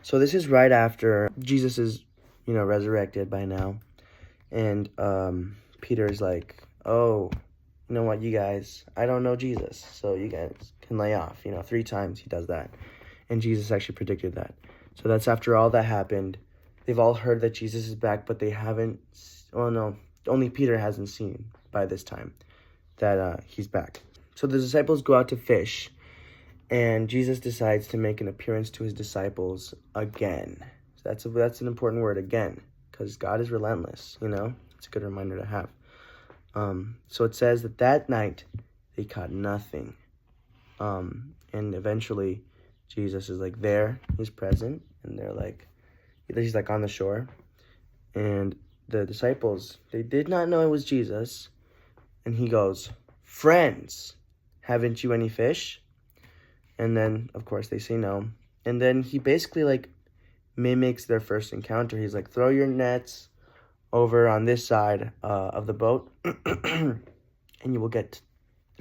So this is right after Jesus is, resurrected by now. And Peter is like, oh, you know what, you guys, I don't know Jesus, so you guys can lay off. 3 times he does that. And Jesus actually predicted that. So that's after all that happened. They've all heard that Jesus is back, but they haven't, only Peter hasn't seen by this time that he's back. So the disciples go out to fish, and Jesus decides to make an appearance to his disciples again. So that's an important word, again, because God is relentless, It's a good reminder to have. So it says that night they caught nothing. And eventually Jesus is like there, he's present, and he's like on the shore. And the disciples, they did not know it was Jesus. And he goes, friends, haven't you any fish? And then, of course, they say no. And then he basically mimics their first encounter. He's like, throw your nets over on this side of the boat, and you will get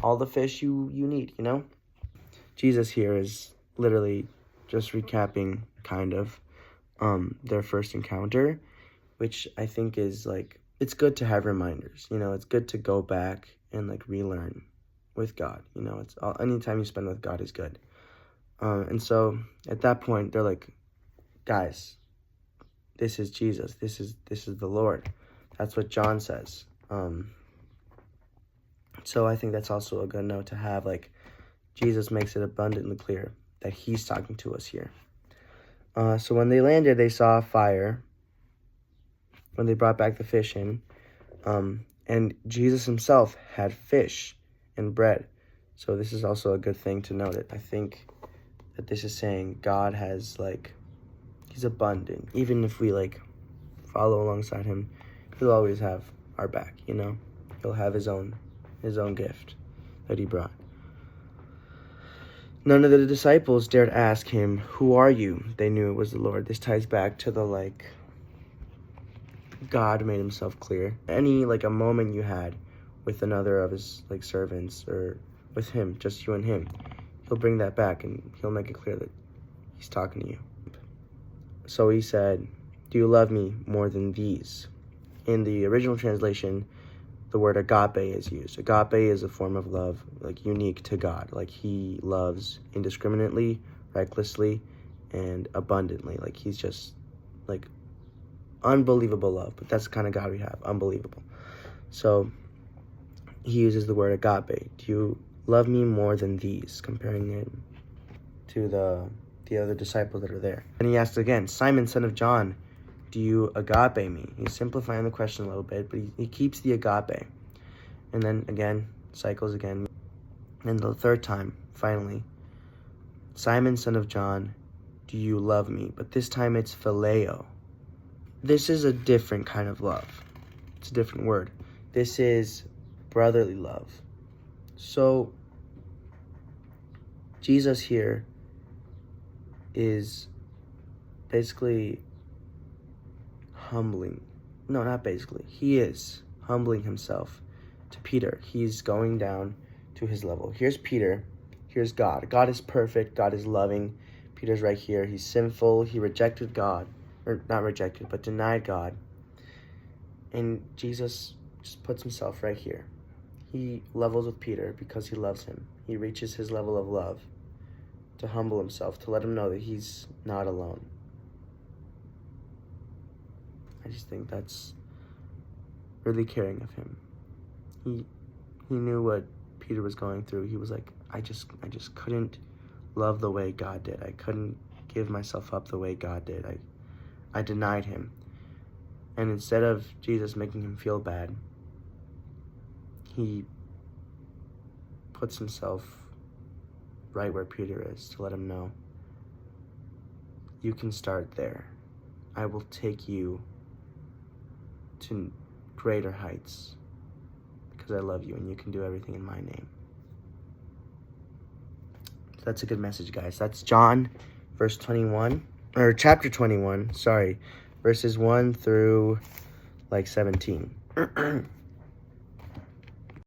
all the fish you need, Jesus here is literally just recapping kind of their first encounter, which I think is it's good to have reminders. It's good to go back and relearn with God. Anytime you spend with God is good. And so at that point they're like, guys, this is Jesus. This is the Lord. That's what John says. So I think that's also a good note to have. Jesus makes it abundantly clear that he's talking to us here. So when they landed, they saw a fire when they brought back the fish in. And Jesus himself had fish and bread. So this is also a good thing to note. I think that this is saying God has he's abundant. Even if we follow alongside him, he'll always have our back, He'll have his own gift that he brought. None of the disciples dared ask him, who are you? They knew it was the Lord. This ties back to the God made himself clear. Any a moment you had with another of his servants, or with him, just you and him, he'll bring that back and he'll make it clear that he's talking to you. So he said, do you love me more than these? In the original translation, the word agape is used. Agape is a form of love, unique to God. He loves indiscriminately, recklessly, and abundantly. He's just, unbelievable love. But that's the kind of God we have, unbelievable. So he uses the word agape. Do you love me more than these? Comparing it to the other disciples that are there. And he asked again, Simon, son of John, do you agape me? He's simplifying the question a little bit, but he keeps the agape. And then again, cycles again. And the third time, finally, Simon, son of John, do you love me? But this time it's phileo. This is a different kind of love. It's a different word. This is brotherly love. So Jesus here is basically he is humbling himself to Peter. He's going down to his level. Here's Peter. Here's God. God is perfect. God is loving. Peter's right here. He's sinful. He rejected God. Or not rejected, but denied God. And Jesus just puts himself right here. He levels with Peter because he loves him. He reaches his level of love to humble himself, to let him know that he's not alone. I just think that's really caring of him. He knew what Peter was going through. He was like, I just couldn't love the way God did. I couldn't give myself up the way God did. I denied him. And instead of Jesus making him feel bad, he puts himself right where Peter is to let him know, you can start there. I will take you to greater heights because I love you and you can do everything in my name. So that's a good message, guys. That's John chapter 21, verses 1 through 17.